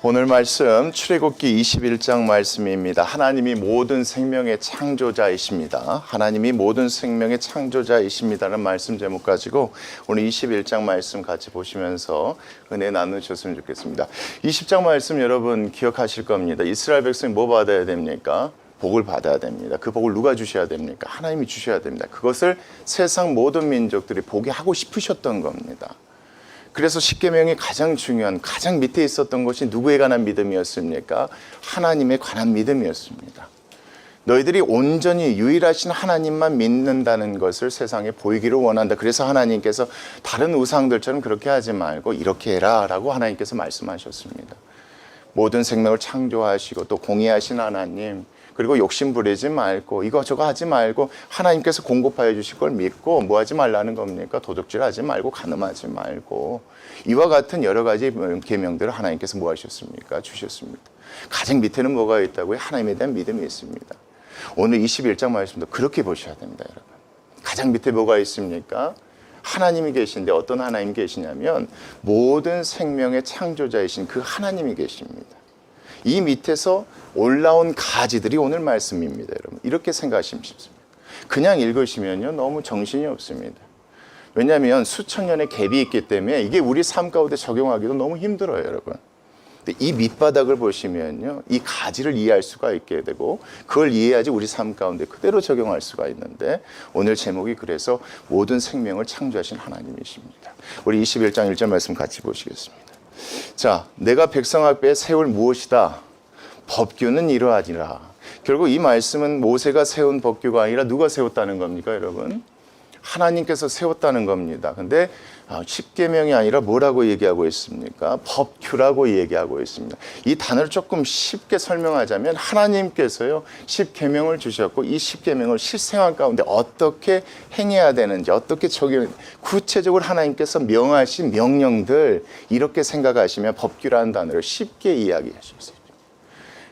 오늘 말씀 출애굽기 21장 말씀입니다. 하나님이 모든 생명의 창조자이십니다. 하나님이 모든 생명의 창조자이십니다라는 말씀 제목 가지고 오늘 21장 말씀 같이 보시면서 은혜 나누셨으면 좋겠습니다. 20장 말씀 여러분 기억하실 겁니다. 이스라엘 백성이 뭐 받아야 됩니까? 복을 받아야 됩니다. 그 복을 누가 주셔야 됩니까? 하나님이 주셔야 됩니다. 그것을 세상 모든 민족들이 보게 하고 싶으셨던 겁니다. 그래서 십계명이 가장 중요한, 가장 밑에 있었던 것이 누구에 관한 믿음이었습니까? 하나님에 관한 믿음이었습니다. 너희들이 온전히 유일하신 하나님만 믿는다는 것을 세상에 보이기를 원한다. 그래서 하나님께서 다른 우상들처럼 그렇게 하지 말고 이렇게 해라 라고 하나님께서 말씀하셨습니다. 모든 생명을 창조하시고 또 공의하신 하나님, 그리고 욕심 부리지 말고 이거저거 하지 말고 하나님께서 공급하여 주실 걸 믿고 뭐 하지 말라는 겁니까? 도둑질하지 말고 간음하지 말고 이와 같은 여러 가지 계명들을 하나님께서 뭐 하셨습니까? 주셨습니다. 가장 밑에는 뭐가 있다고요? 하나님에 대한 믿음이 있습니다. 오늘 21장 말씀도 그렇게 보셔야 됩니다, 여러분. 가장 밑에 뭐가 있습니까? 하나님이 계신데 어떤 하나님이 계시냐면 모든 생명의 창조자이신 그 하나님이 계십니다. 이 밑에서 올라온 가지들이 오늘 말씀입니다, 여러분. 이렇게 생각하시면 쉽습니다. 그냥 읽으시면요, 너무 정신이 없습니다. 왜냐하면 수천 년의 갭이 있기 때문에 이게 우리 삶 가운데 적용하기도 너무 힘들어요, 여러분. 근데 이 밑바닥을 보시면요, 이 가지를 이해할 수가 있게 되고 그걸 이해해야지 우리 삶 가운데 그대로 적용할 수가 있는데 오늘 제목이 그래서 모든 생명을 창조하신 하나님이십니다. 우리 21장 1절 말씀 같이 보시겠습니다. 자, 내가 백성 앞에 세울 무엇이다? 법규는 이러하니라. 결국 이 말씀은 모세가 세운 법규가 아니라 누가 세웠다는 겁니까, 여러분? 하나님께서 세웠다는 겁니다. 근데 십계명이 아니라 뭐라고 얘기하고 있습니까? 법규라고 얘기하고 있습니다. 이 단어를 조금 쉽게 설명하자면 하나님께서요, 십계명을 주셨고 이 십계명을 실생활 가운데 어떻게 행해야 되는지, 어떻게 적용, 구체적으로 하나님께서 명하신 명령들 이렇게 생각하시면 법규라는 단어를 쉽게 이야기하실 수 있습니다.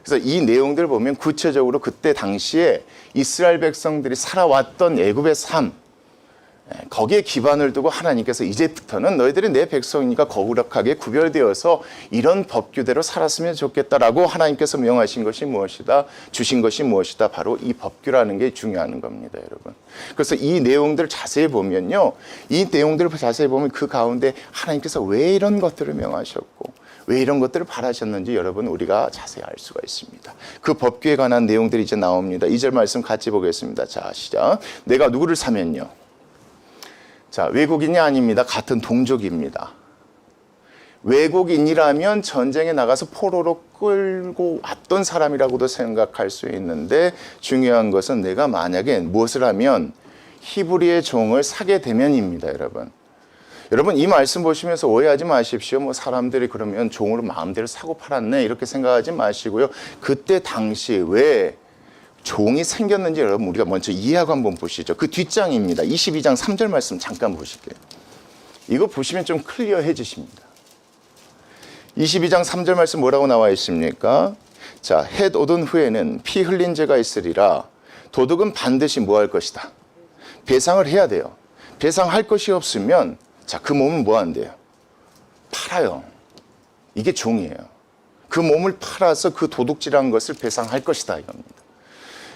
그래서 이 내용들을 보면 구체적으로 그때 당시에 이스라엘 백성들이 살아왔던 애굽의 삶, 거기에 기반을 두고 하나님께서 이제부터는 너희들이 내 백성이니까 거룩하게 구별되어서 이런 법규대로 살았으면 좋겠다라고 하나님께서 명하신 것이 무엇이다? 주신 것이 무엇이다? 바로 이 법규라는 게 중요한 겁니다, 여러분. 그래서 이 내용들을 자세히 보면요, 이 내용들을 자세히 보면 그 가운데 하나님께서 왜 이런 것들을 명하셨고 왜 이런 것들을 바라셨는지 여러분 우리가 자세히 알 수가 있습니다. 그 법규에 관한 내용들이 이제 나옵니다. 2절 말씀 같이 보겠습니다. 자, 시작. 내가 누구를 사면요? 자, 외국인이 아닙니다. 같은 동족입니다. 외국인이라면 전쟁에 나가서 포로로 끌고 왔던 사람이라고도 생각할 수 있는데 중요한 것은 내가 만약에 무엇을 하면 히브리의 종을 사게 되면입니다, 여러분. 여러분 이 말씀 보시면서 오해하지 마십시오. 뭐 사람들이 그러면 종으로 마음대로 사고 팔았네 이렇게 생각하지 마시고요. 그때 당시 왜 종이 생겼는지 여러분 우리가 먼저 이해하고 한번 보시죠. 그 뒷장입니다. 22장 3절 말씀 잠깐 보실게요. 이거 보시면 좀 클리어해지십니다. 22장 3절 말씀 뭐라고 나와 있습니까? 자, 헷 얻은 후에는 피 흘린 죄가 있으리라. 도둑은 반드시 뭐 할 것이다? 배상을 해야 돼요. 배상할 것이 없으면 자, 그 몸은 뭐 한대요? 팔아요. 이게 종이에요. 그 몸을 팔아서 그 도둑질한 것을 배상할 것이다 이겁니다.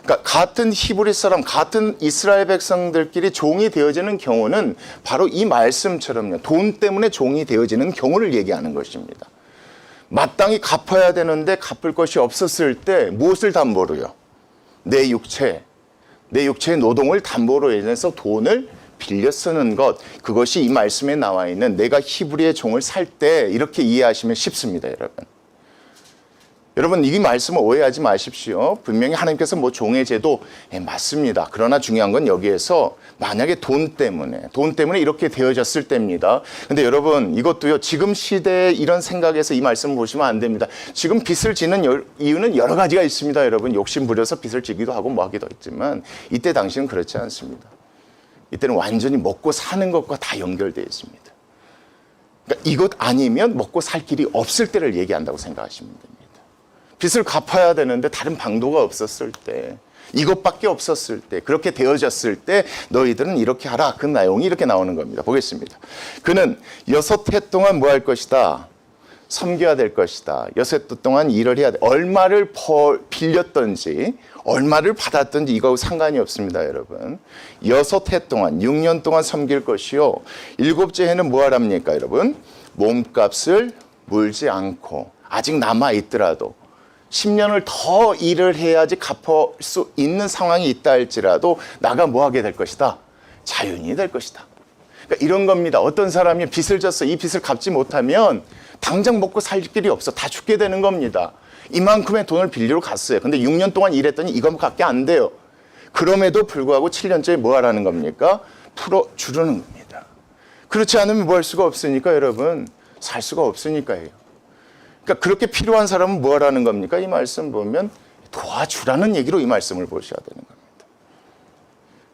그러니까 같은 히브리 사람, 같은 이스라엘 백성들끼리 종이 되어지는 경우는 바로 이 말씀처럼요. 돈 때문에 종이 되어지는 경우를 얘기하는 것입니다. 마땅히 갚아야 되는데 갚을 것이 없었을 때 무엇을 담보로요? 내 육체의 노동을 담보로 인해서 돈을 빌려 쓰는 것, 그것이 이 말씀에 나와 있는 내가 히브리의 종을 살 때 이렇게 이해하시면 쉽습니다, 여러분. 여러분 이 말씀을 오해하지 마십시오. 분명히 하나님께서 뭐 종의 제도 맞습니다. 그러나 중요한 건 여기에서 만약에 돈 때문에 이렇게 되어졌을 때입니다. 근데 여러분 이것도요, 지금 시대에 이런 생각에서 이 말씀을 보시면 안 됩니다. 지금 빚을 지는 이유는 여러 가지가 있습니다, 여러분. 욕심 부려서 빚을 지기도 하고 뭐 하기도 했지만 이때 당시는 그렇지 않습니다. 이때는 완전히 먹고 사는 것과 다 연결되어 있습니다. 그러니까 이것 아니면 먹고 살 길이 없을 때를 얘기한다고 생각하시면 됩니다. 빚을 갚아야 되는데 다른 방도가 없었을 때, 이것밖에 없었을 때, 그렇게 되어졌을 때 너희들은 이렇게 하라. 그 내용이 이렇게 나오는 겁니다. 보겠습니다. 그는 6해 동안 뭐 할 것이다? 섬겨야 될 것이다. 6해 동안 일을 해야 돼. 얼마를 빌렸든지 얼마를 받았든지 이거하고 상관이 없습니다, 여러분. 6해 동안 6년 동안 섬길 것이요. 7째 해는 뭐 하랍니까, 여러분? 몸값을 물지 않고 아직 남아 있더라도 10년을 더 일을 해야지 갚을 수 있는 상황이 있다 할지라도 나가 뭐 하게 될 것이다? 자유인이 될 것이다. 그러니까 이런 겁니다. 어떤 사람이 빚을 졌어. 이 빚을 갚지 못하면 당장 먹고 살 길이 없어. 다 죽게 되는 겁니다. 이만큼의 돈을 빌리러 갔어요. 근데 6년 동안 일했더니 이것밖에 안 돼요. 그럼에도 불구하고 7년째에 뭐 하라는 겁니까? 풀어주려는 겁니다. 그렇지 않으면 뭐 할 수가 없으니까 여러분, 살 수가 없으니까요. 그러니까 그렇게 필요한 사람은 뭐 하라는 겁니까? 이 말씀 보면 도와주라는 얘기로 이 말씀을 보셔야 되는 겁니다.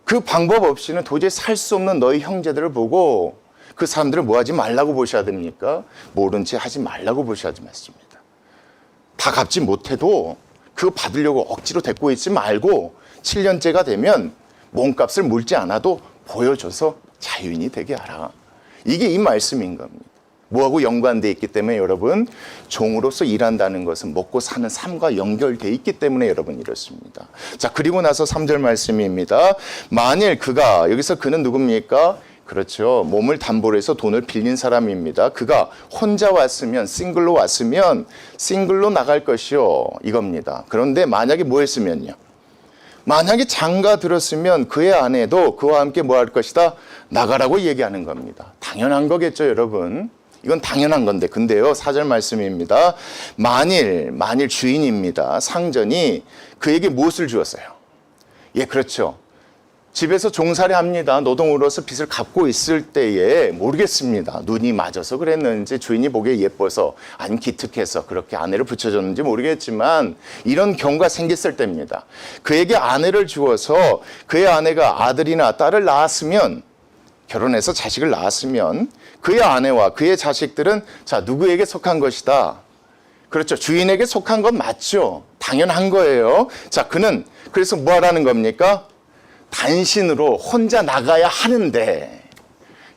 그 방법 없이는 도저히 살 수 없는 너희 형제들을 보고 그 사람들을 뭐 하지 말라고 보셔야 됩니까? 모른 채 하지 말라고 보셔야 맞습니다. 다 갚지 못해도 그거 받으려고 억지로 데리고 있지 말고 7년째가 되면 몸값을 물지 않아도 보여줘서 자유인이 되게 하라. 이게 이 말씀인 겁니다. 뭐하고 연관되어 있기 때문에 여러분, 종으로서 일한다는 것은 먹고 사는 삶과 연결되어 있기 때문에 여러분 이렇습니다. 자, 그리고 나서 3절 말씀입니다. 만일 그가, 여기서 그는 누굽니까? 그렇죠. 몸을 담보로 해서 돈을 빌린 사람입니다. 그가 혼자 왔으면, 싱글로 왔으면 싱글로 나갈 것이요. 이겁니다. 그런데 만약에 뭐 했으면요? 만약에 장가 들었으면 그의 아내도 그와 함께 뭐 할 것이다? 나가라고 얘기하는 겁니다. 당연한 거겠죠, 여러분. 이건 당연한 건데, 근데요, 4절 말씀입니다. 만일 주인입니다. 상전이 그에게 무엇을 주었어요? 예, 그렇죠. 집에서 종살이 합니다. 노동으로서 빚을 갚고 있을 때에 모르겠습니다. 눈이 맞아서 그랬는지 주인이 보기에 예뻐서 아니면 기특해서 그렇게 아내를 붙여줬는지 모르겠지만 이런 경우가 생겼을 때입니다. 그에게 아내를 주어서 그의 아내가 아들이나 딸을 낳았으면, 결혼해서 자식을 낳았으면 그의 아내와 그의 자식들은 자, 누구에게 속한 것이다? 그렇죠. 주인에게 속한 건 맞죠. 당연한 거예요. 자, 그는 그래서 뭐 하라는 겁니까? 단신으로 혼자 나가야 하는데,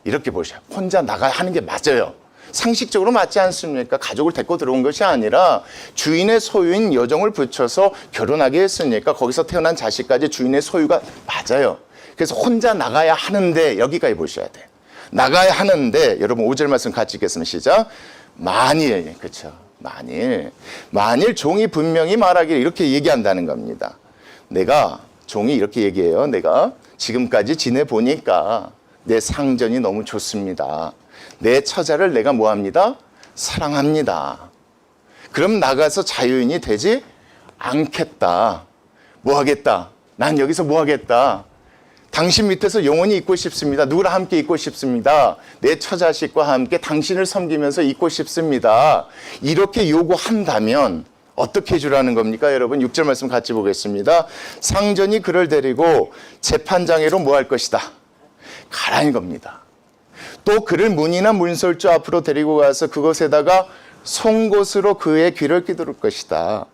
이렇게 보셔. 혼자 나가야 하는 게 맞아요. 상식적으로 맞지 않습니까? 가족을 데리고 들어온 것이 아니라 주인의 소유인 여종을 붙여서 결혼하게 했으니까 거기서 태어난 자식까지 주인의 소유가 맞아요. 그래서 혼자 나가야 하는데, 여기까지 보셔야 돼요. 나가야 하는데, 여러분 5절 말씀 같이 읽겠습니다. 시작. 만일, 그렇죠. 만일 종이 분명히 말하기를 이렇게 얘기한다는 겁니다. 종이 이렇게 얘기해요. 내가 지금까지 지내보니까 내 상전이 너무 좋습니다. 내 처자를 내가 뭐합니다? 사랑합니다. 그럼 나가서 자유인이 되지 않겠다. 뭐 하겠다? 난 여기서 뭐 하겠다? 당신 밑에서 영원히 있고 싶습니다. 누구랑 함께 있고 싶습니다. 내 처자식과 함께 당신을 섬기면서 있고 싶습니다. 이렇게 요구한다면 어떻게 해주라는 겁니까? 여러분 6절 말씀 같이 보겠습니다. 상전이 그를 데리고 재판장애로 뭐 할 것이다? 가라는 겁니다. 또 그를 문이나 문설주 앞으로 데리고 가서 그곳에다가 송곳으로 그의 귀를 뀌두를 것이다.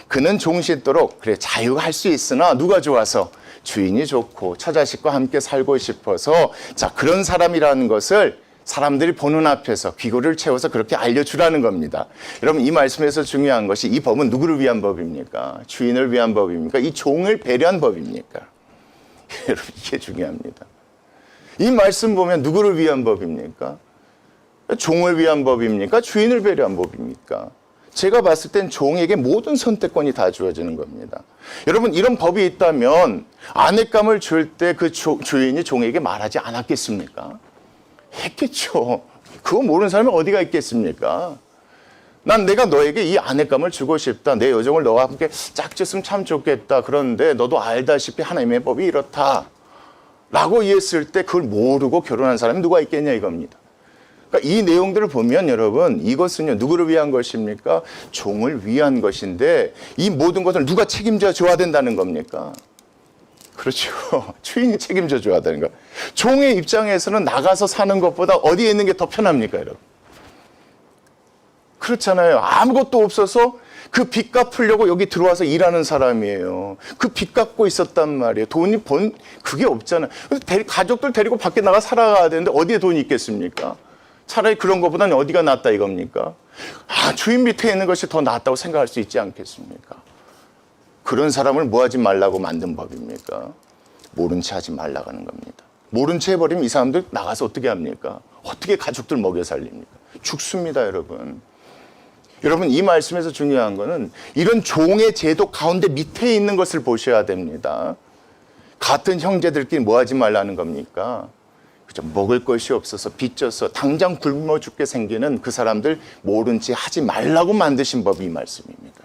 그는 종짓도록 그래 자유가 할 수 있으나 누가 좋아서? 주인이 좋고 처자식과 함께 살고 싶어서, 자, 그런 사람이라는 것을 사람들이 보는 앞에서 귀고를 채워서 그렇게 알려주라는 겁니다. 여러분 이 말씀에서 중요한 것이 이 법은 누구를 위한 법입니까? 주인을 위한 법입니까? 이 종을 배려한 법입니까? 여러분 이게 중요합니다. 이 말씀 보면 누구를 위한 법입니까? 종을 위한 법입니까? 주인을 배려한 법입니까? 제가 봤을 땐 종에게 모든 선택권이 다 주어지는 겁니다. 여러분 이런 법이 있다면 아내감을 줄 때 그 주인이 종에게 말하지 않았겠습니까? 했겠죠. 그거 모르는 사람이 어디가 있겠습니까? 난 내가 너에게 이 아내감을 주고 싶다. 내 여정을 너와 함께 짝짓으면 참 좋겠다. 그런데 너도 알다시피 하나님의 법이 이렇다. 라고 이해했을 때 그걸 모르고 결혼한 사람이 누가 있겠냐 이겁니다. 그러니까 이 내용들을 보면 여러분 이것은요 누구를 위한 것입니까? 종을 위한 것인데 이 모든 것을 누가 책임져 줘야 된다는 겁니까? 그렇죠. 주인이 책임져 줘야 되는 거. 종의 입장에서는 나가서 사는 것보다 어디에 있는 게 더 편합니까, 여러분? 그렇잖아요. 아무것도 없어서 그 빚 갚으려고 여기 들어와서 일하는 사람이에요. 그 빚 갚고 있었단 말이에요. 돈이 그게 없잖아요. 가족들 데리고 밖에 나가 살아가야 되는데 어디에 돈이 있겠습니까? 차라리 그런 것보다는 어디가 낫다 이겁니까? 주인 밑에 있는 것이 더 낫다고 생각할 수 있지 않겠습니까? 그런 사람을 뭐 하지 말라고 만든 법입니까? 모른 채 하지 말라고 하는 겁니다. 모른 채 해버리면 이 사람들 나가서 어떻게 합니까? 어떻게 가족들 먹여 살립니까? 죽습니다, 여러분. 여러분, 이 말씀에서 중요한 거는 이런 종의 제도 가운데 밑에 있는 것을 보셔야 됩니다. 같은 형제들끼리 뭐 하지 말라는 겁니까? 그죠? 먹을 것이 없어서 빚져서 당장 굶어 죽게 생기는 그 사람들 모른 채 하지 말라고 만드신 법이 이 말씀입니다.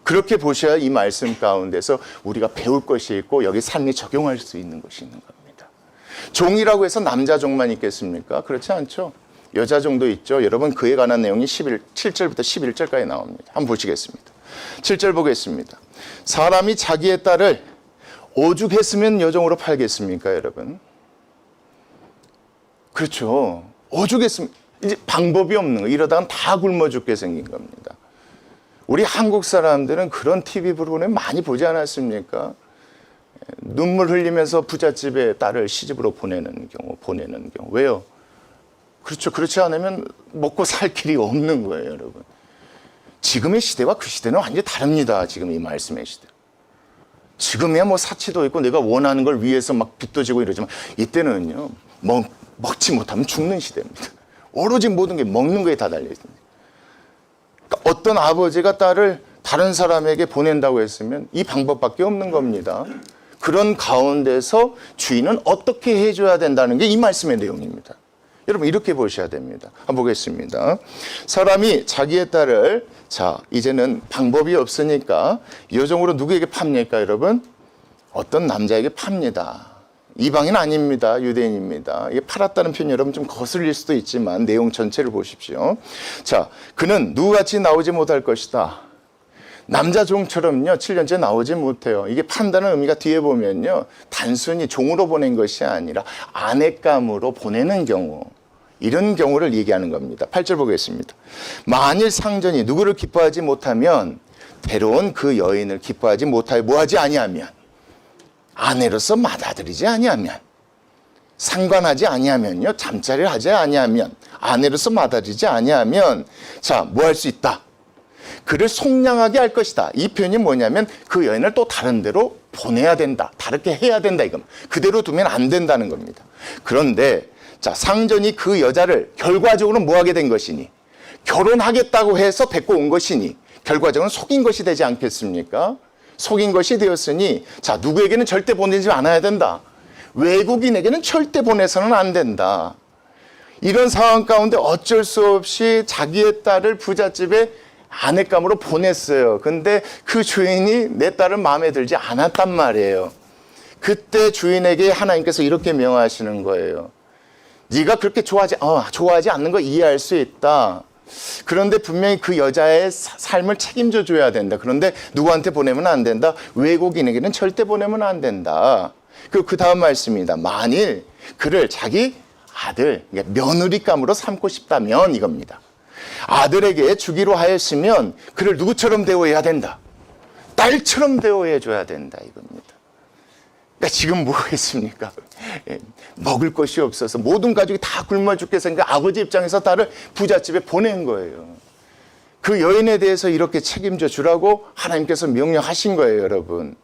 그렇게 보셔야 이 말씀 가운데서 우리가 배울 것이 있고 여기 삶에 적용할 수 있는 것이 있는 겁니다. 종이라고 해서 남자 종만 있겠습니까? 그렇지 않죠. 여자 종도 있죠. 여러분, 그에 관한 내용이 7절부터 11절까지 나옵니다. 한번 보시겠습니다. 7절 보겠습니다. 사람이 자기의 딸을 오죽했으면 여종으로 팔겠습니까, 여러분? 그렇죠. 오죽했으면 이제 방법이 없는 거예요. 이러다가 다 굶어 죽게 생긴 겁니다. 우리 한국 사람들은 그런 TV 프로그램 많이 보지 않았습니까? 눈물 흘리면서 부잣집에 딸을 시집으로 보내는 경우. 왜요? 그렇죠. 그렇지 않으면 먹고 살 길이 없는 거예요, 여러분. 지금의 시대와 그 시대는 완전히 다릅니다. 지금 이 말씀의 시대. 지금이야 뭐 사치도 있고 내가 원하는 걸 위해서 막 빚도 지고 이러지만 이때는요, 먹지 못하면 죽는 시대입니다. 오로지 모든 게 먹는 거에 다 달려 있습니다. 그러니까 어떤 아버지가 딸을 다른 사람에게 보낸다고 했으면 이 방법밖에 없는 겁니다. 그런 가운데서 주인은 어떻게 해줘야 된다는 게 이 말씀의 내용입니다. 여러분, 이렇게 보셔야 됩니다. 한번 보겠습니다. 사람이 자기의 딸을, 이제는 방법이 없으니까 여종으로 누구에게 팝니까, 여러분? 어떤 남자에게 팝니다. 이방인 아닙니다. 유대인입니다. 이게 팔았다는 표현 여러분 좀 거슬릴 수도 있지만 내용 전체를 보십시오. 그는 누구같이 나오지 못할 것이다. 남자 종처럼요, 7년째 나오지 못해요. 이게 판다는 의미가 뒤에 보면요, 단순히 종으로 보낸 것이 아니라 아내감으로 보내는 경우, 이런 경우를 얘기하는 겁니다. 8절 보겠습니다. 만일 상전이 누구를 기뻐하지 못하면 대로온 그 여인을 기뻐하지 못하여 뭐하지 아니하면, 아내로서 받아들이지 아니하면, 상관하지 아니하면요, 잠자리를 하지 아니하면, 아내로서 받아들이지 아니하면, 뭐 할 수 있다? 그를 속량하게 할 것이다. 이 표현이 뭐냐면 그 여인을 또 다른 데로 보내야 된다. 다르게 해야 된다. 이겁니다. 그대로 두면 안 된다는 겁니다. 그런데 상전이 그 여자를 결과적으로 뭐 하게 된 것이니? 결혼하겠다고 해서 데리고 온 것이니 결과적으로 속인 것이 되지 않겠습니까? 속인 것이 되었으니 누구에게는 절대 보내지 않아야 된다. 외국인에게는 절대 보내서는 안 된다. 이런 상황 가운데 어쩔 수 없이 자기의 딸을 부잣집에 아내감으로 보냈어요. 근데 그 주인이 내 딸을 마음에 들지 않았단 말이에요. 그때 주인에게 하나님께서 이렇게 명하시는 거예요. 네가 그렇게 좋아하지 않는 거 이해할 수 있다. 그런데 분명히 그 여자의 삶을 책임져 줘야 된다. 그런데 누구한테 보내면 안 된다. 외국인에게는 절대 보내면 안 된다. 그 다음 말씀입니다. 만일 그를 자기 아들, 며느리감으로 삼고 싶다면 이겁니다. 아들에게 주기로 하였으면 그를 누구처럼 대우해야 된다. 딸처럼 대우해 줘야 된다 이겁니다. 그러니까 지금 뭐 했습니까? 먹을 것이 없어서 모든 가족이 다 굶어 죽게 생긴 아버지 입장에서 딸을 부잣집에 보낸 거예요. 그 여인에 대해서 이렇게 책임져 주라고 하나님께서 명령하신 거예요, 여러분.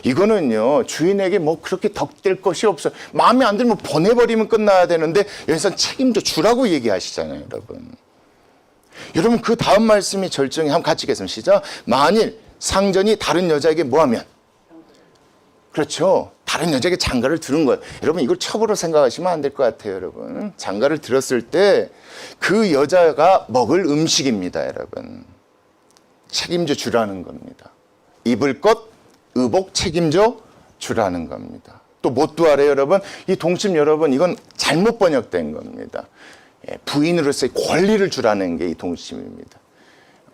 이거는요, 주인에게 뭐 그렇게 덕될 것이 없어요. 마음에 안 들면 보내버리면 끝나야 되는데 여기서 책임져 주라고 얘기하시잖아요, 여러분. 여러분, 그 다음 말씀이 절정이 한번 같이 읽겠습니다. 시작. 만일 상전이 다른 여자에게 뭐하면, 그렇죠, 다른 여자에게 장가를 들은 거예요. 여러분, 이걸 첩으로 생각하시면 안 될 것 같아요, 여러분. 장가를 들었을 때 그 여자가 먹을 음식입니다, 여러분. 책임져 주라는 겁니다. 입을 것, 의복 책임져 주라는 겁니다. 또 뭣도 알아요, 여러분? 이 동침 여러분, 이건 잘못 번역된 겁니다. 부인으로서의 권리를 주라는 게 이 동침입니다.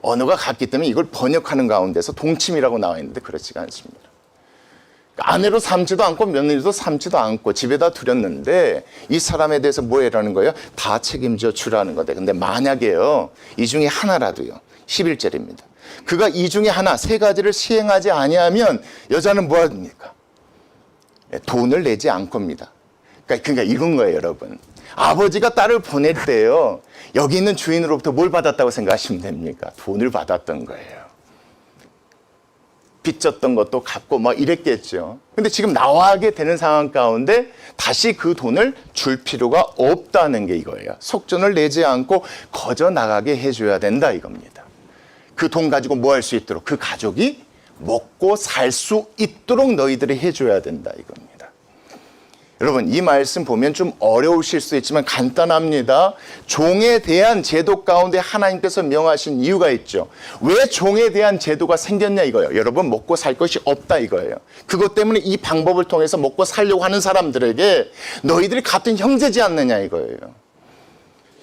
언어가 같기 때문에 이걸 번역하는 가운데서 동침이라고 나와 있는데 그렇지가 않습니다. 아내로 삼지도 않고 며느리도 삼지도 않고 집에다 두렸는데 이 사람에 대해서 뭐 해라는 거예요? 다 책임져 주라는 거다. 근데 만약에요, 이 중에 하나라도요, 11절입니다. 그가 이 중에 하나, 세 가지를 시행하지 아니하면 여자는 뭐 합니까? 돈을 내지 않고입니다. 그러니까 이건 거예요, 여러분. 아버지가 딸을 보낼 때요, 여기 있는 주인으로부터 뭘 받았다고 생각하시면 됩니까? 돈을 받았던 거예요. 빚졌던 것도 갚고 막 이랬겠죠. 근데 지금 나와게 되는 상황 가운데 다시 그 돈을 줄 필요가 없다는 게 이거예요. 속전을 내지 않고 거저 나가게 해줘야 된다 이겁니다. 그 돈 가지고 뭐 할 수 있도록, 그 가족이 먹고 살 수 있도록 너희들이 해줘야 된다 이겁니다. 여러분, 이 말씀 보면 좀 어려우실 수 있지만 간단합니다. 종에 대한 제도 가운데 하나님께서 명하신 이유가 있죠. 왜 종에 대한 제도가 생겼냐 이거예요. 여러분, 먹고 살 것이 없다 이거예요. 그것 때문에 이 방법을 통해서 먹고 살려고 하는 사람들에게 너희들이 같은 형제지 않느냐 이거예요.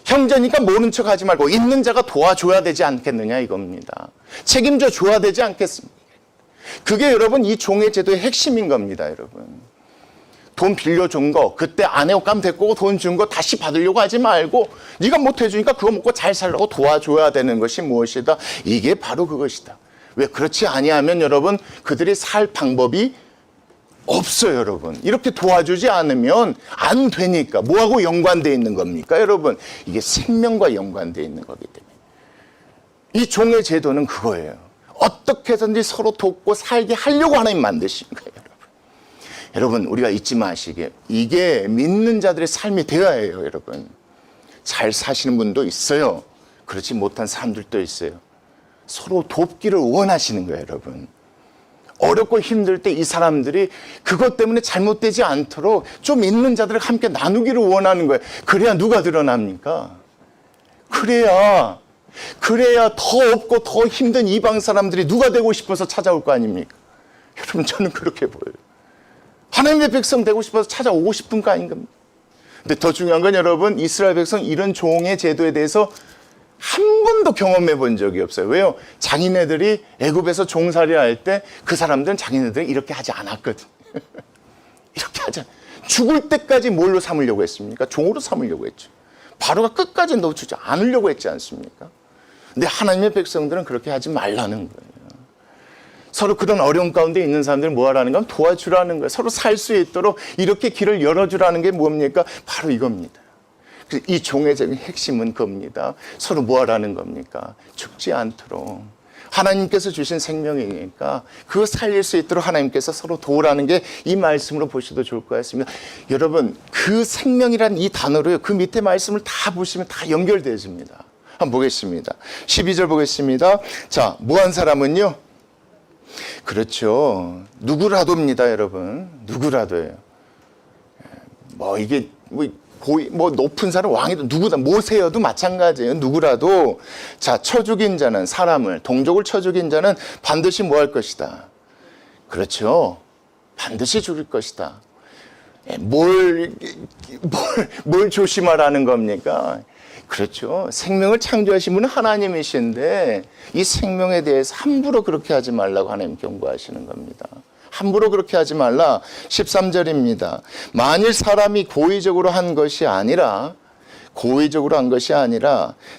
형제니까 모른 척 하지 말고 있는 자가 도와줘야 되지 않겠느냐 이겁니다. 책임져 줘야 되지 않겠습니까? 그게 여러분 이 종의 제도의 핵심인 겁니다. 여러분, 돈 빌려준 거 그때 안 해오감 됐고 돈 준 거 다시 받으려고 하지 말고 네가 못 해주니까 그거 먹고 잘 살라고 도와줘야 되는 것이 무엇이다? 이게 바로 그것이다. 왜 그렇지 아니하면 여러분 그들이 살 방법이 없어요. 여러분, 이렇게 도와주지 않으면 안 되니까. 뭐하고 연관되어 있는 겁니까? 여러분, 이게 생명과 연관되어 있는 거기 때문에 이 종의 제도는 그거예요. 어떻게 해서든지 서로 돕고 살게 하려고 하나님 만드신 거예요. 여러분, 우리가 잊지 마시게, 이게 믿는 자들의 삶이 되어야 해요. 여러분, 잘 사시는 분도 있어요. 그렇지 못한 사람들도 있어요. 서로 돕기를 원하시는 거예요. 여러분, 어렵고 힘들 때 이 사람들이 그것 때문에 잘못되지 않도록 좀 있는 자들을 함께 나누기를 원하는 거예요. 그래야 누가 드러납니까? 그래야 더 없고 더 힘든 이방 사람들이 누가 되고 싶어서 찾아올 거 아닙니까? 여러분, 저는 그렇게 보여요. 하나님의 백성 되고 싶어서 찾아오고 싶은 거 아닌가? 근데 더 중요한 건 여러분, 이스라엘 백성 이런 종의 제도에 대해서 한 번도 경험해 본 적이 없어요. 왜요? 자기네들이 애굽에서 종살이 할 때 그 사람들은 자기네들이 이렇게 하지 않았거든. 이렇게 하지 않. 죽을 때까지 뭘로 삼으려고 했습니까? 종으로 삼으려고 했죠. 바로가 끝까지 놓치지 않으려고 했지 않습니까? 근데 하나님의 백성들은 그렇게 하지 말라는 거예요. 서로 그런 어려운 가운데 있는 사람들을 뭐 하라는 건 도와주라는 거예요. 서로 살 수 있도록 이렇게 길을 열어주라는 게 뭡니까? 바로 이겁니다. 이 종의 핵심은 겁니다. 서로 뭐 하라는 겁니까? 죽지 않도록. 하나님께서 주신 생명이니까 그거 살릴 수 있도록 하나님께서 서로 도우라는 게 이 말씀으로 보셔도 좋을 것 같습니다. 여러분, 그 생명이라는 이 단어로요, 그 밑에 말씀을 다 보시면 다 연결되어집니다. 한번 보겠습니다. 12절 보겠습니다. 자, 뭐한 사람은요? 그렇죠. 누구라도입니다, 여러분. 누구라도예요. 이게 높은 사람, 왕이도 누구다, 모세여도 마찬가지예요. 누구라도. 자, 쳐 죽인 자는, 사람을, 동족을 쳐 죽인 자는 반드시 뭐 할 것이다. 그렇죠. 반드시 죽일 것이다. 뭘 조심하라는 겁니까? 그렇죠. 생명을 창조하신 분은 하나님이신데 이 생명에 대해서 함부로 그렇게 하지 말라고 하나님 경고하시는 겁니다. 함부로 그렇게 하지 말라. 13절입니다. 만일 사람이 고의적으로 한 것이 아니라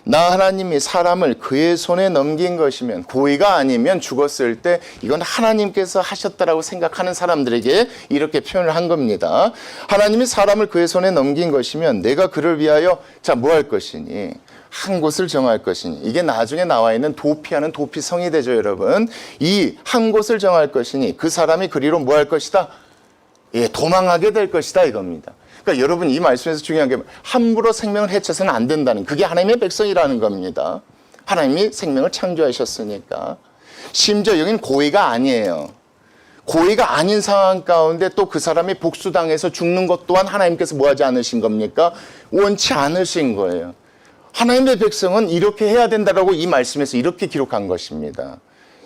나 하나님이 사람을 그의 손에 넘긴 것이면, 고의가 아니면 죽었을 때 이건 하나님께서 하셨다라고 생각하는 사람들에게 이렇게 표현을 한 겁니다. 하나님이 사람을 그의 손에 넘긴 것이면 내가 그를 위하여 뭐 할 것이니? 한 곳을 정할 것이니. 이게 나중에 나와 있는 도피하는 도피성이 되죠, 여러분. 이 한 곳을 정할 것이니 그 사람이 그리로 뭐 할 것이다? 도망하게 될 것이다 이겁니다. 그러니까 여러분, 이 말씀에서 중요한 게 함부로 생명을 해쳐서는 안 된다는, 그게 하나님의 백성이라는 겁니다. 하나님이 생명을 창조하셨으니까. 심지어 여기는 고의가 아니에요. 고의가 아닌 상황 가운데 또 그 사람이 복수당해서 죽는 것 또한 하나님께서 뭐 하지 않으신 겁니까? 원치 않으신 거예요. 하나님의 백성은 이렇게 해야 된다라고 이 말씀에서 이렇게 기록한 것입니다.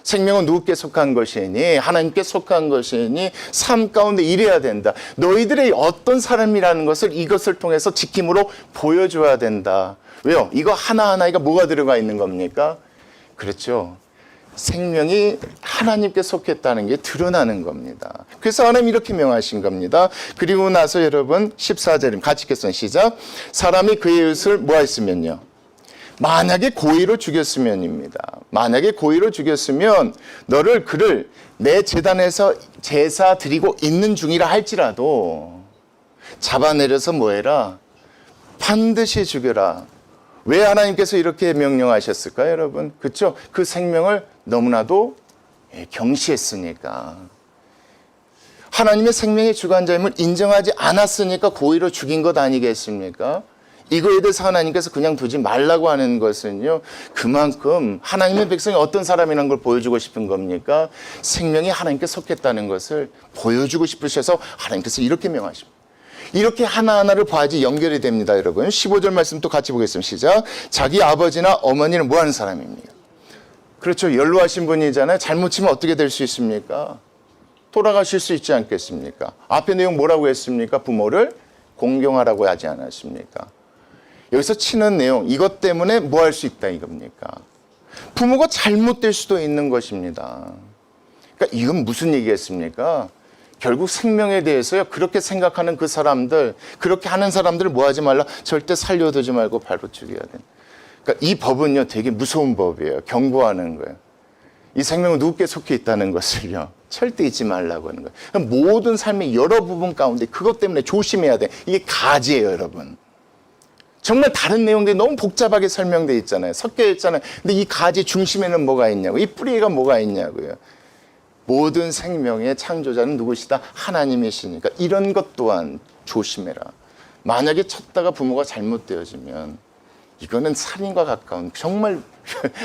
생명은 누구께 속한 것이니? 하나님께 속한 것이니 삶 가운데 이래야 된다. 너희들의 어떤 사람이라는 것을 이것을 통해서 지킴으로 보여줘야 된다. 왜요? 이거 하나하나가 뭐가 들어가 있는 겁니까? 그렇죠. 생명이 하나님께 속했다는 게 드러나는 겁니다. 그래서 하나님 이렇게 명하신 겁니다. 그리고 나서 여러분 14절입니다. 같이 읽겠습니다. 시작. 사람이 그의 이웃을 뭐 했으면요? 만약에 고의로 죽였으면입니다. 만약에 고의로 죽였으면 그를 내 제단에서 제사 드리고 있는 중이라 할지라도 잡아내려서 뭐 해라? 반드시 죽여라. 왜 하나님께서 이렇게 명령하셨을까요, 여러분? 그렇죠? 그 생명을 너무나도 경시했으니까. 하나님의 생명의 주관자임을 인정하지 않았으니까 고의로 죽인 것 아니겠습니까? 이거에 대해서 하나님께서 그냥 두지 말라고 하는 것은요, 그만큼 하나님의 백성이 어떤 사람이라는 걸 보여주고 싶은 겁니까? 생명이 하나님께 속했다는 것을 보여주고 싶으셔서 하나님께서 이렇게 명하십니다. 이렇게 하나하나를 봐야지 연결이 됩니다, 여러분. 15절 말씀 또 같이 보겠습니다. 시작. 자기 아버지나 어머니는 뭐 하는 사람입니까? 그렇죠. 연로하신 분이잖아요. 잘못 치면 어떻게 될 수 있습니까? 돌아가실 수 있지 않겠습니까? 앞에 내용 뭐라고 했습니까? 부모를 공경하라고 하지 않았습니까? 여기서 치는 내용, 이것 때문에 뭐 할 수 있다 이겁니까? 부모가 잘못될 수도 있는 것입니다. 그러니까 이건 무슨 얘기겠습니까? 결국 생명에 대해서요, 그렇게 생각하는 그 사람들, 그렇게 하는 사람들을 뭐 하지 말라? 절대 살려두지 말고 바로 죽여야 돼. 그러니까 이 법은요, 되게 무서운 법이에요. 경고하는 거예요. 이 생명은 누구께 속해 있다는 것을요, 절대 잊지 말라고 하는 거예요. 모든 삶의 여러 부분 가운데 그것 때문에 조심해야 돼. 이게 가지예요, 여러분. 정말 다른 내용들이 너무 복잡하게 설명되어 있잖아요. 섞여 있잖아요. 근데 이 가지 중심에는 뭐가 있냐고, 이 뿌리가 뭐가 있냐고요. 모든 생명의 창조자는 누구시다? 하나님이시니까 이런 것 또한 조심해라. 만약에 쳤다가 부모가 잘못되어지면 이거는 살인과 가까운 정말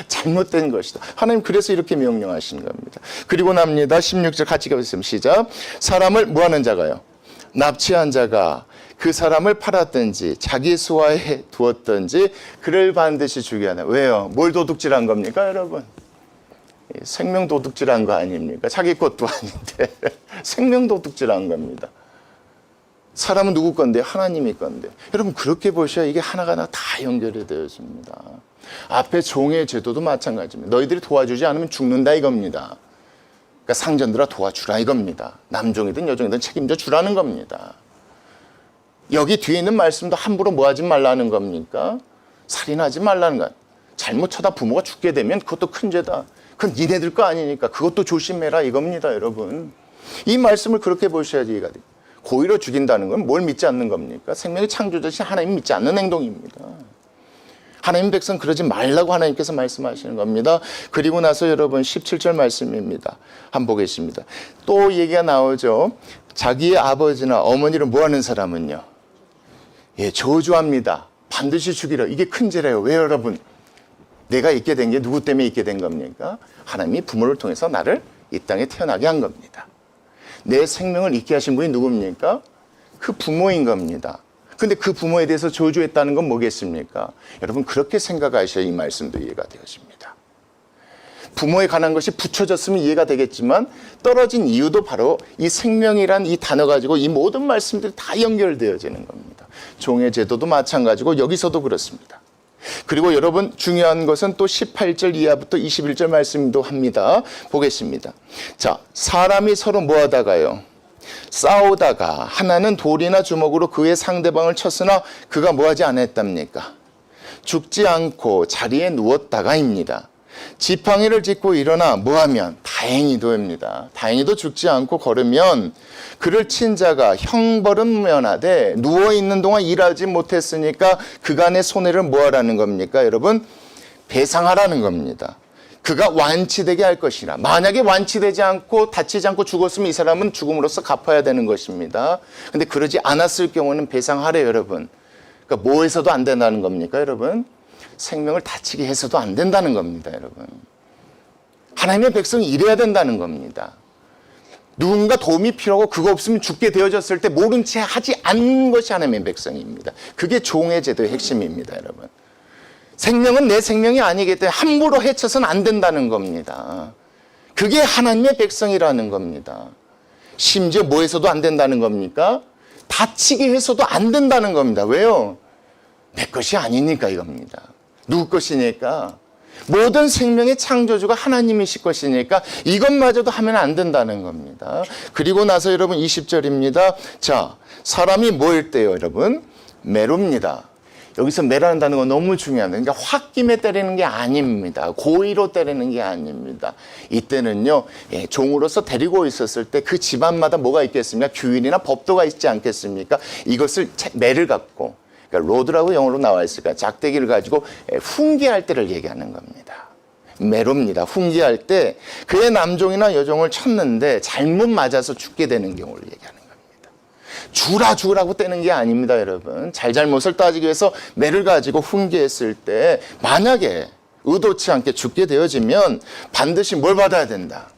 잘못된 것이다. 하나님 그래서 이렇게 명령하신 겁니다. 그리고 납니다. 16절 같이 가보겠습니다. 시작. 사람을 뭐하는 자가요? 납치한 자가 그 사람을 팔았든지 자기 수하에 두었든지 그를 반드시 죽여야 한다. 왜요? 뭘 도둑질한 겁니까, 여러분? 생명 도둑질한 거 아닙니까? 자기 것도 아닌데 생명 도둑질한 겁니다. 사람은 누구 건데? 하나님이 건데. 여러분 그렇게 보셔야 이게 하나하나 다 연결이 되어집니다. 앞에 종의 제도도 마찬가지입니다. 너희들이 도와주지 않으면 죽는다 이겁니다. 그러니까 상전들아 도와주라 이겁니다. 남종이든 여종이든 책임져 주라는 겁니다. 여기 뒤에 있는 말씀도 함부로 뭐 하지 말라는 겁니까? 살인하지 말라는 것. 잘못 쳐다 부모가 죽게 되면 그것도 큰 죄다. 그건 니네들 거 아니니까 그것도 조심해라 이겁니다, 여러분. 이 말씀을 그렇게 보셔야지 이해가 돼요. 고의로 죽인다는 건 뭘 믿지 않는 겁니까? 생명의 창조자신 하나님 믿지 않는 행동입니다. 하나님 백성 그러지 말라고 하나님께서 말씀하시는 겁니다. 그리고 나서 여러분 17절 말씀입니다. 한번 보겠습니다. 또 얘기가 나오죠. 자기의 아버지나 어머니를 뭐하는 사람은요? 예, 저주합니다. 반드시 죽이라. 이게 큰 죄래요. 왜 여러분? 내가 있게 된 게 누구 때문에 있게 된 겁니까? 하나님이 부모를 통해서 나를 이 땅에 태어나게 한 겁니다. 내 생명을 있게 하신 분이 누굽니까? 그 부모인 겁니다. 근데 그 부모에 대해서 저주했다는 건 뭐겠습니까? 여러분 그렇게 생각하셔야 이 말씀도 이해가 되어집니다. 부모에 관한 것이 붙여졌으면 이해가 되겠지만 떨어진 이유도 바로 이 생명이란 이 단어 가지고 이 모든 말씀들이 다 연결되어지는 겁니다. 종의 제도도 마찬가지고 여기서도 그렇습니다. 그리고 여러분 중요한 것은 또 18절 이하부터 21절 말씀도 합니다. 보겠습니다. 자, 사람이 서로 뭐 하다가요? 싸우다가 하나는 돌이나 주먹으로 그의 상대방을 쳤으나 그가 뭐 하지 않았답니까? 죽지 않고 자리에 누웠다가입니다. 지팡이를 짚고 일어나 뭐하면? 다행히도입니다. 다행히도 죽지 않고 걸으면 그를 친 자가 형벌은 면하되 누워있는 동안 일하지 못했으니까 그간의 손해를 뭐하라는 겁니까? 여러분 배상하라는 겁니다. 그가 완치되게 할 것이라. 만약에 완치되지 않고 다치지 않고 죽었으면 이 사람은 죽음으로써 갚아야 되는 것입니다. 근데 그러지 않았을 경우는 배상하래요, 여러분. 그러니까 뭐 해서도 안 된다는 겁니까, 여러분? 생명을 다치게 해서도 안 된다는 겁니다, 여러분. 하나님의 백성이 이래야 된다는 겁니다. 누군가 도움이 필요하고 그거 없으면 죽게 되어졌을 때 모른 채 하지 않는 것이 하나님의 백성입니다. 그게 종의 제도의 핵심입니다, 여러분. 생명은 내 생명이 아니기 때문에 함부로 해쳐서는 안 된다는 겁니다. 그게 하나님의 백성이라는 겁니다. 심지어 뭐 해서도 안 된다는 겁니까? 다치게 해서도 안 된다는 겁니다. 왜요? 내 것이 아니니까 이겁니다. 누구 것이니까? 모든 생명의 창조주가 하나님이실 것이니까 이것마저도 하면 안 된다는 겁니다. 그리고 나서 여러분 20절입니다. 자, 사람이 뭐일 때요, 여러분? 매로입니다. 여기서 매라는 단어가 너무 중요합니다. 그러니까 홧김에 때리는 게 아닙니다. 고의로 때리는 게 아닙니다. 이때는요, 종으로서 데리고 있었을 때 그 집안마다 뭐가 있겠습니까? 규율이나 법도가 있지 않겠습니까? 이것을 매를 갖고 그러니까 로드라고 영어로 나와 있으니까 작대기를 가지고 훈계할 때를 얘기하는 겁니다. 매로입니다. 훈계할 때 그의 남종이나 여종을 쳤는데 잘못 맞아서 죽게 되는 경우를 얘기하는 겁니다. 주라고 떼는 게 아닙니다, 여러분. 잘못을 따지기 위해서 매를 가지고 훈계했을 때 만약에 의도치 않게 죽게 되어지면 반드시 뭘 받아야 된다.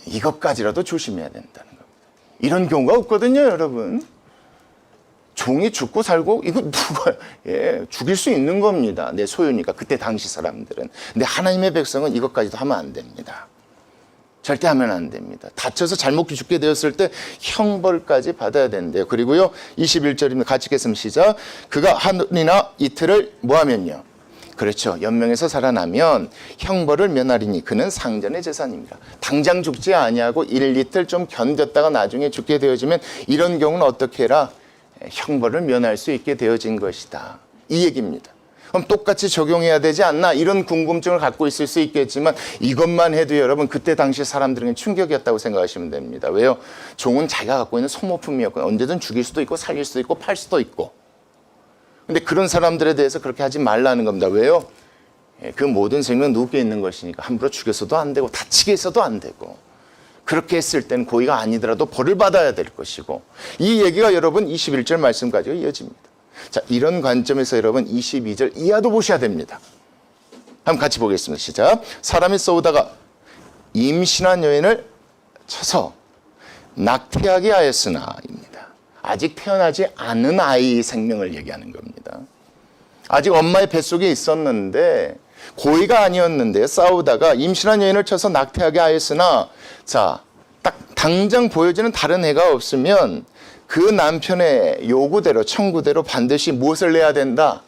이것까지라도 조심해야 된다는 겁니다. 이런 경우가 없거든요, 여러분. 종이 죽고 살고 이거 누가 죽일 수 있는 겁니다. 내 소유니까 그때 당시 사람들은. 근데 하나님의 백성은 이것까지도 하면 안 됩니다. 절대 하면 안 됩니다. 다쳐서 잘못 죽게 되었을 때 형벌까지 받아야 된대요. 그리고요 21절입니다. 같이 읽겠습니다. 시작. 그가 하늘이나 이틀을 뭐하면요. 그렇죠. 연명해서 살아나면 형벌을 면하리니 그는 상전의 재산입니다. 당장 죽지 아니하고 1, 이틀 좀 견뎠다가 나중에 죽게 되어지면 이런 경우는 어떻게 해라? 형벌을 면할 수 있게 되어진 것이다. 이 얘기입니다. 그럼 똑같이 적용해야 되지 않나? 이런 궁금증을 갖고 있을 수 있겠지만 이것만 해도 여러분 그때 당시 사람들에게 충격이었다고 생각하시면 됩니다. 왜요? 종은 자기가 갖고 있는 소모품이었고 언제든 죽일 수도 있고 살릴 수도 있고 팔 수도 있고. 근데 그런 사람들에 대해서 그렇게 하지 말라는 겁니다. 왜요? 그 모든 생명은 누구께 있는 것이니까 함부로 죽여서도 안 되고 다치게 해서도 안 되고 그렇게 했을 때는 고의가 아니더라도 벌을 받아야 될 것이고 이 얘기가 여러분 21절 말씀까지 이어집니다. 자, 이런 관점에서 여러분 22절 이하도 보셔야 됩니다. 한번 같이 보겠습니다. 시작. 사람이 싸우다가 임신한 여인을 쳐서 낙태하게 하였으나 입니다. 아직 태어나지 않은 아이 생명을 얘기하는 겁니다. 아직 엄마의 뱃속에 있었는데 고의가 아니었는데 싸우다가 임신한 여인을 쳐서 낙태하게 하였으나 자, 딱 당장 보여지는 다른 애가 없으면 그 남편의 요구대로 청구대로 반드시 무엇을 내야 된다?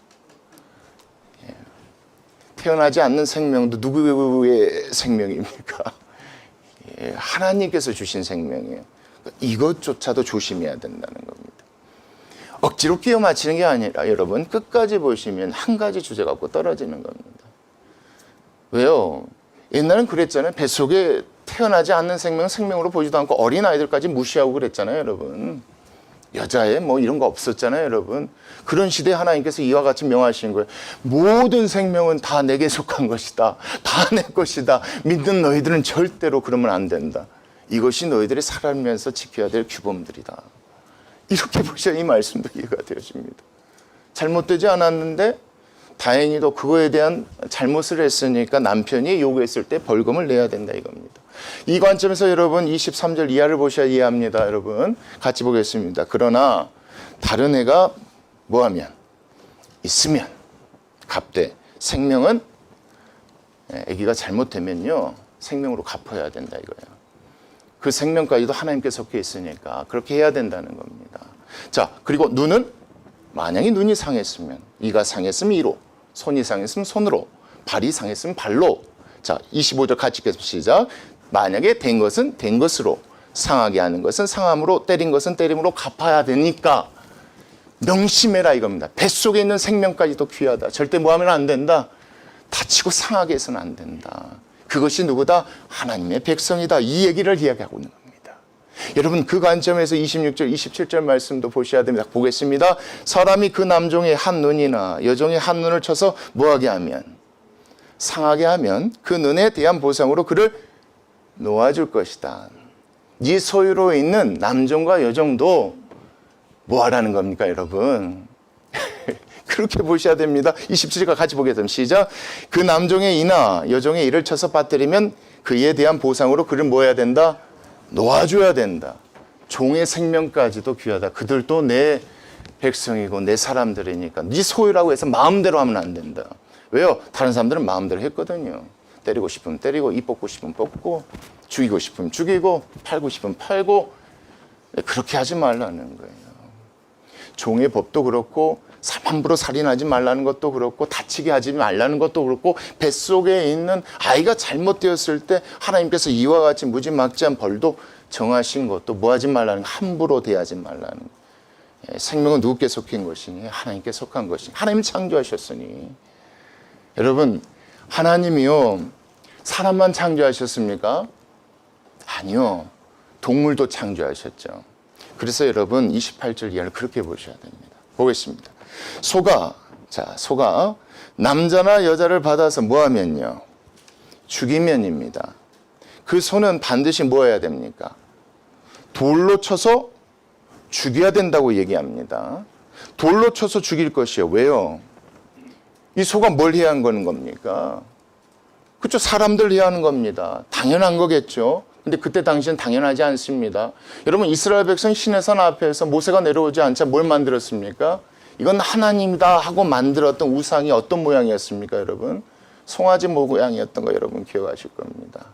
태어나지 않는 생명도 누구의 생명입니까? 하나님께서 주신 생명이에요. 이것조차도 조심해야 된다는 겁니다. 억지로 끼워 맞히는 게 아니라 여러분 끝까지 보시면 한 가지 주제 갖고 떨어지는 겁니다. 왜요? 옛날엔 그랬잖아요. 뱃속에 태어나지 않는 생명은 생명으로 보지도 않고 어린아이들까지 무시하고 그랬잖아요, 여러분. 여자애 뭐 이런 거 없었잖아요, 여러분. 그런 시대에 하나님께서 이와 같이 명하신 거예요. 모든 생명은 다 내게 속한 것이다. 다 내 것이다. 믿는 너희들은 절대로 그러면 안 된다. 이것이 너희들이 살아가면서 지켜야 될 규범들이다. 이렇게 보셔야 이 말씀도 이해가 되어집니다. 잘못되지 않았는데 다행히도 그거에 대한 잘못을 했으니까 남편이 요구했을 때 벌금을 내야 된다 이겁니다. 이 관점에서 여러분 23절 이하를 보셔야 이해합니다. 여러분 같이 보겠습니다. 그러나 다른 애가 뭐하면 있으면 갚되 생명은 아기가 잘못되면요 생명으로 갚아야 된다 이거예요. 그 생명까지도 하나님께 속해 있으니까 그렇게 해야 된다는 겁니다. 자, 그리고 눈은 만약에 눈이 상했으면 이가 상했으면 이로, 손이 상했으면 손으로, 발이 상했으면 발로. 자, 25절 같이 읽겠습니다. 시작. 만약에 된 것은 된 것으로, 상하게 하는 것은 상함으로, 때린 것은 때림으로 갚아야 되니까 명심해라 이겁니다. 뱃속에 있는 생명까지도 귀하다. 절대 뭐 하면 안 된다. 다치고 상하게 해서는 안 된다. 그것이 누구다? 하나님의 백성이다. 이 얘기를 이야기하고 있는 겁니다. 여러분 그 관점에서 26절, 27절 말씀도 보셔야 됩니다. 보겠습니다. 사람이 그 남종의 한 눈이나 여종의 한 눈을 쳐서 뭐하게 하면? 상하게 하면 그 눈에 대한 보상으로 그를 놓아줄 것이다. 네 소유로 있는 남종과 여종도 뭐하라는 겁니까 여러분? 그렇게 보셔야 됩니다. 27절과 같이 보겠습니다. 시작. 그 남종의 이나 여종의 이를 쳐서 빠뜨리면 그에 대한 보상으로 그를 뭐 해야 된다? 놓아줘야 된다. 종의 생명까지도 귀하다. 그들도 내 백성이고 내 사람들이니까 네 소유라고 해서 마음대로 하면 안 된다. 왜요? 다른 사람들은 마음대로 했거든요. 때리고 싶으면 때리고 입 뽑고 싶으면 뽑고 죽이고 싶으면 죽이고 팔고 싶으면 팔고 그렇게 하지 말라는 거예요. 종의 법도 그렇고 함부로 살인하지 말라는 것도 그렇고 다치게 하지 말라는 것도 그렇고 뱃속에 있는 아이가 잘못되었을 때 하나님께서 이와 같이 무지막지한 벌도 정하신 것도 뭐하지 말라는 거, 함부로 대하지 말라는 거. 생명은 누구께 속한 것이니? 하나님께 속한 것이니. 하나님 창조하셨으니. 여러분 하나님이요 사람만 창조하셨습니까? 아니요. 동물도 창조하셨죠. 그래서 여러분 28절 이하를 그렇게 보셔야 됩니다. 보겠습니다. 소가 남자나 여자를 받아서 뭐 하면요? 죽이면입니다. 그 소는 반드시 뭐 해야 됩니까? 돌로 쳐서 죽여야 된다고 얘기합니다. 돌로 쳐서 죽일 것이요. 왜요? 이 소가 뭘 해야 하는 겁니까? 그렇죠. 사람들 해야 하는 겁니다. 당연한 거겠죠. 근데 그때 당시엔 당연하지 않습니다. 여러분, 이스라엘 백성 시내산 앞에서 모세가 내려오지 않자 뭘 만들었습니까? 이건 하나님이다 하고 만들었던 우상이 어떤 모양이었습니까, 여러분? 송아지 모양이었던 거 여러분 기억하실 겁니다.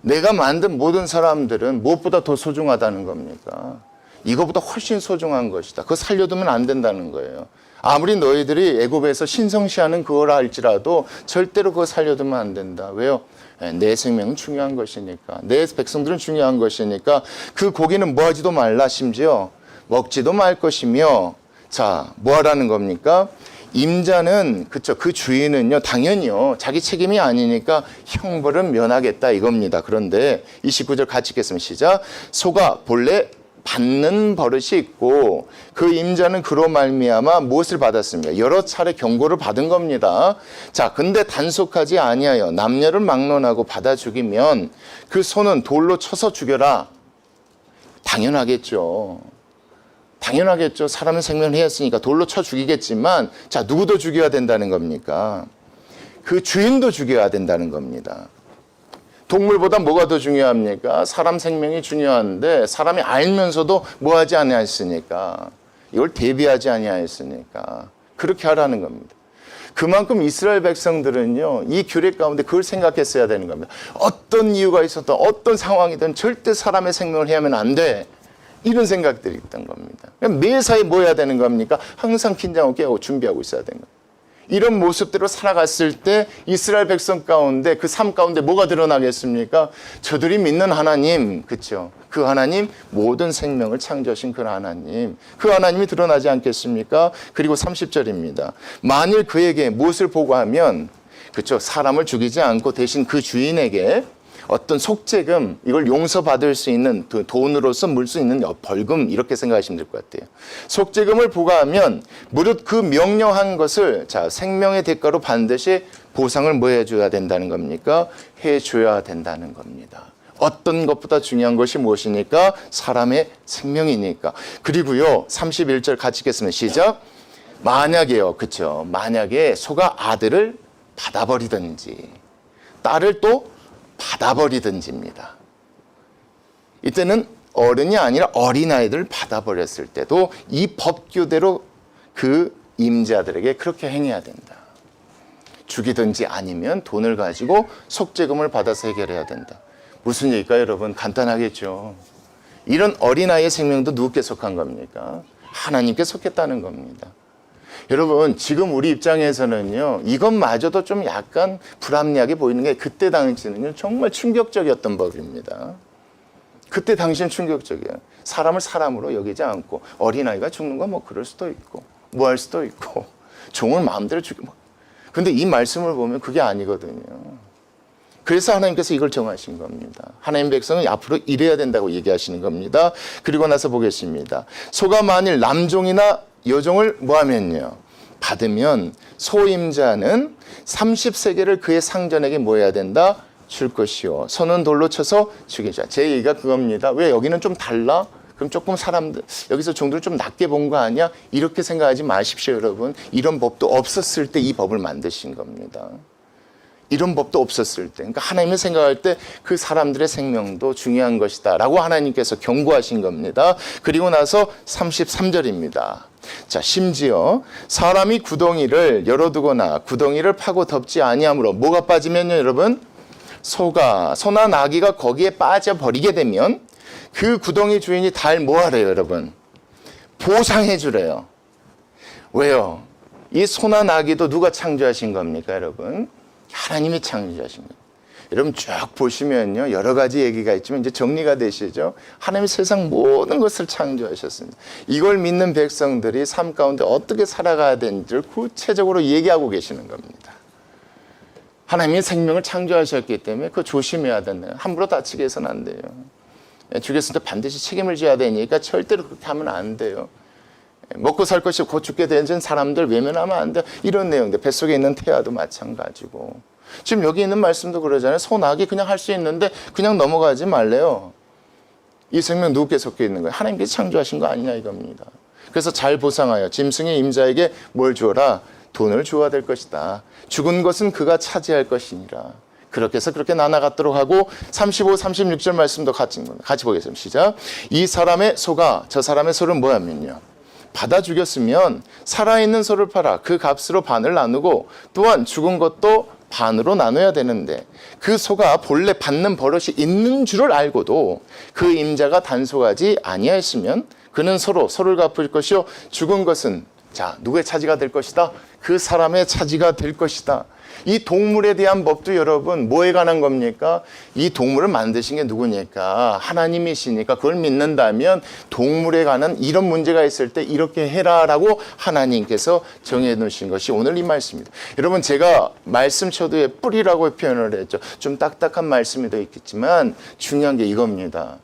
내가 만든 모든 사람들은 무엇보다 더 소중하다는 겁니까? 이거보다 훨씬 소중한 것이다. 그거 살려두면 안 된다는 거예요. 아무리 너희들이 애굽에서 신성시하는 그걸 할지라도 절대로 그거 살려두면 안 된다. 왜요? 내 생명은 중요한 것이니까. 내 백성들은 중요한 것이니까 그 고기는 뭐 하지도 말라. 심지어 먹지도 말 것이며. 자, 뭐 하라는 겁니까? 임자는 그 주인은요, 당연히요, 자기 책임이 아니니까 형벌은 면하겠다 이겁니다. 그런데 29절 같이 읽겠습니다. 시작. 소가 본래 받는 버릇이 있고 그 임자는 그로 말미암아 무엇을 받았습니까? 여러 차례 경고를 받은 겁니다. 자, 근데 단속하지 아니하여 남녀를 막론하고 받아 죽이면 그 소는 돌로 쳐서 죽여라. 당연하겠죠. 사람은 생명을 해였으니까 돌로 쳐 죽이겠지만, 자, 누구도 죽여야 된다는 겁니까? 그 주인도 죽여야 된다는 겁니다. 동물보다 뭐가 더 중요합니까? 사람 생명이 중요한데 사람이 알면서도 뭐 하지 아니하였으니까, 이걸 대비하지 아니하였으니까 그렇게 하라는 겁니다. 그만큼 이스라엘 백성들은요, 이 규례 가운데 그걸 생각했어야 되는 겁니다. 어떤 이유가 있었든 어떤 상황이든 절대 사람의 생명을 해하면 안 돼. 이런 생각들이 있던 겁니다. 매사에 뭐 해야 되는 겁니까? 항상 긴장하고 깨우고 준비하고 있어야 되는 겁니다. 이런 모습대로 살아갔을 때 이스라엘 백성 가운데 그 삶 가운데 뭐가 드러나겠습니까? 저들이 믿는 하나님, 그렇죠? 그 하나님, 모든 생명을 창조하신 그 하나님, 그 하나님이 드러나지 않겠습니까? 그리고 30절입니다. 만일 그에게 무엇을 보고하면, 그렇죠? 사람을 죽이지 않고 대신 그 주인에게 어떤 속죄금, 이걸 용서받을 수 있는 돈으로서 물 수 있는 벌금, 이렇게 생각하시면 될 것 같아요. 속죄금을 부과하면 무릇 그 명령한 것을, 자, 생명의 대가로 반드시 보상을 뭐 해줘야 된다는 겁니까? 해줘야 된다는 겁니다. 어떤 것보다 중요한 것이 무엇이니까? 사람의 생명이니까. 그리고요, 31절 같이 읽겠습니다. 시작. 만약에요, 그쵸? 만약에 소가 아들을 받아버리든지 딸을 또 받아버리든지입니다. 이때는 어른이 아니라 어린아이들을 받아버렸을 때도 이 법규대로 그 임자들에게 그렇게 행해야 된다. 죽이든지 아니면 돈을 가지고 속죄금을 받아서 해결해야 된다. 무슨 얘기일까요, 여러분? 간단하겠죠. 이런 어린아이의 생명도 누구께 속한 겁니까? 하나님께 속했다는 겁니다. 여러분, 지금 우리 입장에서는요, 이것마저도 좀 약간 불합리하게 보이는 게, 그때 당시는요, 정말 충격적이었던 법입니다. 그때 당시는 충격적이에요. 사람을 사람으로 여기지 않고, 어린아이가 죽는 건 뭐 그럴 수도 있고, 뭐 할 수도 있고, 종을 마음대로 죽이고. 근데 이 말씀을 보면 그게 아니거든요. 그래서 하나님께서 이걸 정하신 겁니다. 하나님 백성은 앞으로 이래야 된다고 얘기하시는 겁니다. 그리고 나서 보겠습니다. 소가 만일 남종이나 여종을 뭐 하면요? 받으면 소임자는 30세겔을 그의 상전에게 뭐 해야 된다? 줄 것이요. 소는 돌로 쳐서 죽이자. 제 얘기가 그겁니다. 왜 여기는 좀 달라? 그럼 조금 사람들, 여기서 종들을 좀 낮게 본 거 아니야? 이렇게 생각하지 마십시오, 여러분. 이런 법도 없었을 때 이 법을 만드신 겁니다. 이런 법도 없었을 때, 그러니까 하나님을 생각할 때 그 사람들의 생명도 중요한 것이다 라고 하나님께서 경고하신 겁니다. 그리고 나서 33절입니다. 자, 심지어 사람이 구덩이를 열어두거나 구덩이를 파고 덮지 아니하므로 뭐가 빠지면요, 여러분? 소나 나귀가 거기에 빠져버리게 되면 그 구덩이 주인이 달 뭐 하래요, 여러분? 보상해 주래요. 왜요? 이 소나 나귀도 누가 창조하신 겁니까, 여러분? 하나님이 창조하신 거예요. 여러분 쭉 보시면요, 여러 가지 얘기가 있지만 이제 정리가 되시죠. 하나님이 세상 모든 것을 창조하셨습니다. 이걸 믿는 백성들이 삶 가운데 어떻게 살아가야 되는지를 구체적으로 얘기하고 계시는 겁니다. 하나님이 생명을 창조하셨기 때문에 그거 조심해야 된다. 함부로 다치게 해서는 안 돼요. 죽였을 때 반드시 책임을 져야 되니까 절대로 그렇게 하면 안 돼요. 먹고 살 것이 곧 죽게 되는 사람들 외면하면 안 돼. 이런 내용들. 뱃속에 있는 태아도 마찬가지고. 지금 여기 있는 말씀도 그러잖아요. 소나기 그냥 할 수 있는데 그냥 넘어가지 말래요. 이 생명 누구께 섞여 있는 거예요? 하나님께서 창조하신 거 아니냐 이겁니다. 그래서 잘 보상하여 짐승의 임자에게 뭘 주어라? 돈을 주어야 될 것이다. 죽은 것은 그가 차지할 것이니라. 그렇게 해서 그렇게 나눠갔도록 하고 35, 36절 말씀도 같이 보겠습니다. 시작. 이 사람의 소가 저 사람의 소를 뭐하면요? 받아 죽였으면 살아있는 소를 팔아 그 값으로 반을 나누고 또한 죽은 것도 반으로 나눠야 되는데 그 소가 본래 받는 버릇이 있는 줄을 알고도 그 임자가 단속하지 아니하였으면 그는 소를 갚을 것이요 죽은 것은 자 누구의 차지가 될 것이다? 그 사람의 차지가 될 것이다. 이 동물에 대한 법도 여러분 뭐에 관한 겁니까? 이 동물을 만드신 게 누구니까? 하나님이시니까 그걸 믿는다면 동물에 관한 이런 문제가 있을 때 이렇게 해라라고 하나님께서 정해 놓으신 것이 오늘 이 말씀입니다. 여러분 제가 말씀 초도의 뿌리라고 표현을 했죠. 좀 딱딱한 말씀이 더 있겠지만 중요한 게 이겁니다.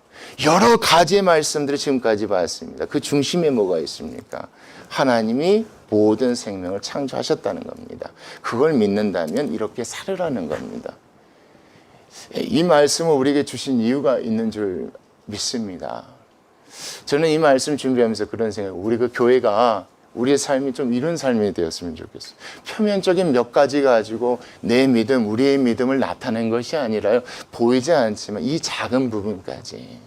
여러 가지의 말씀들을 지금까지 봤습니다. 그 중심에 뭐가 있습니까? 하나님이 모든 생명을 창조하셨다는 겁니다. 그걸 믿는다면 이렇게 살으라는 겁니다. 이 말씀을 우리에게 주신 이유가 있는 줄 믿습니다. 저는 이 말씀 준비하면서 그런 생각, 우리 그 교회가 우리의 삶이 좀 이런 삶이 되었으면 좋겠어요. 표면적인 몇 가지 가지고 내 믿음, 우리의 믿음을 나타낸 것이 아니라요. 보이지 않지만 이 작은 부분까지.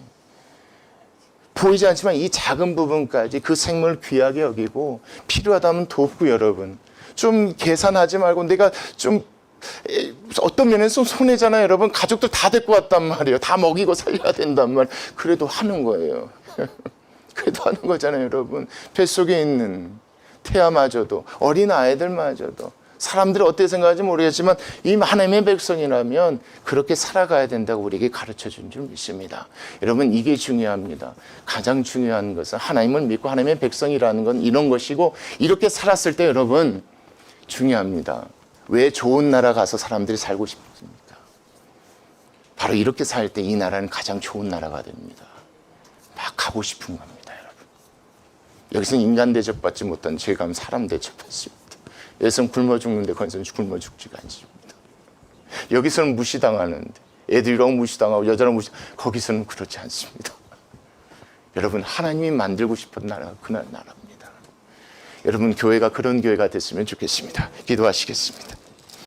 보이지 않지만 이 작은 부분까지 그 생명을 귀하게 여기고 필요하다면 돕고 여러분. 좀 계산하지 말고 내가 좀 어떤 면에서 손해잖아요. 여러분 가족들 다 데리고 왔단 말이에요. 다 먹이고 살려야 된단 말이에요. 그래도 하는 거예요. 그래도 하는 거잖아요. 여러분. 뱃속에 있는 태아마저도 어린 아이들마저도 사람들이 어떻게 생각하는지 모르겠지만 이 하나님의 백성이라면 그렇게 살아가야 된다고 우리에게 가르쳐 준 줄 믿습니다. 여러분 이게 중요합니다. 가장 중요한 것은 하나님을 믿고 하나님의 백성이라는 건 이런 것이고 이렇게 살았을 때 여러분 중요합니다. 왜 좋은 나라 가서 사람들이 살고 싶습니까? 바로 이렇게 살 때 이 나라는 가장 좋은 나라가 됩니다. 막 가고 싶은 겁니다. 여러분. 여기서는 인간 대접받지 못한 죄가 하면 사람 대접받습니다. 여기서는 굶어 죽는데 거기서는 굶어 죽지가 않습니다. 여기서는 무시당하는데 애들이랑 무시당하고 여자랑 거기서는 그렇지 않습니다. 여러분 하나님이 만들고 싶은 나라가 그 나라입니다. 여러분 교회가 그런 교회가 됐으면 좋겠습니다. 기도하시겠습니다.